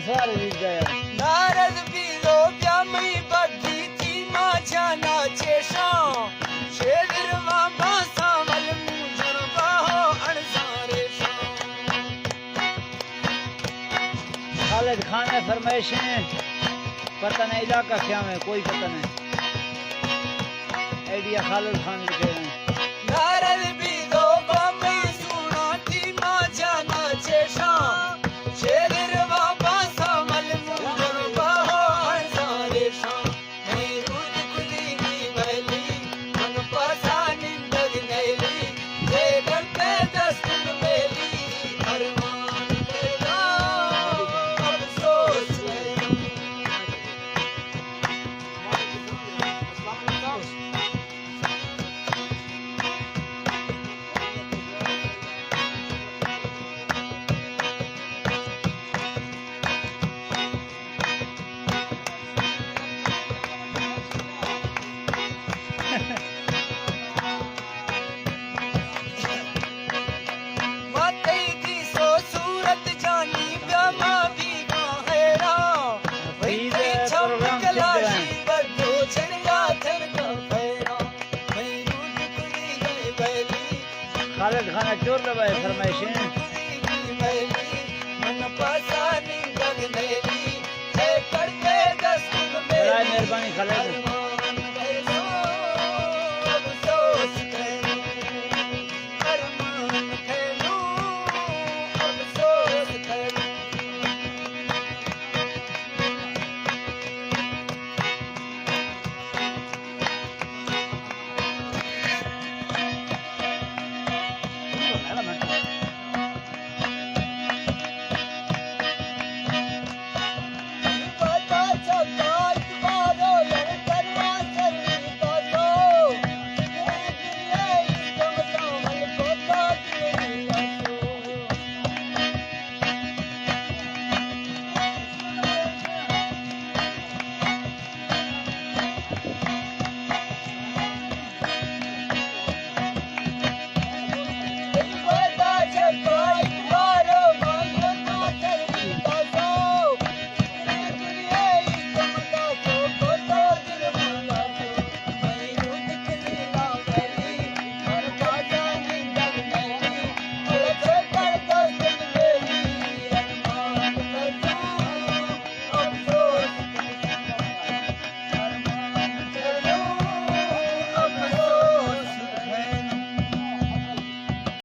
सारे जीत गए नारद बीरो ब्यामी बद्धी थी माझा नाचे शां शेरवा बासा मल मुझण बाहो अणसारे शां खालिद खान ने फरमाइशें पता नहीं इलाका क्या है कोई पता नहीं आइडिया खालिद खान लिखे हैं नारद बीरो ब्यामी सुना थी माझा नाचे शां शेरवा बासा मल मुझण बाहो अणसारे शां मैं रूद कुली नी वैली मन पासा निंदग नैली जे घर पे दस्तक मेली अरमान तेरा अफसोस माते की सो सूरत जानी ब्यामा भी गाहेरा वही छम कलाशी बड्डो छड़गा छड़गा फेरा वही रूद कुली गई बैली खालिद खान चोर लवाए फरमाइशें मन पासा निंदग नैली है करते दस्तक बड़ा मेहरबानी खालिद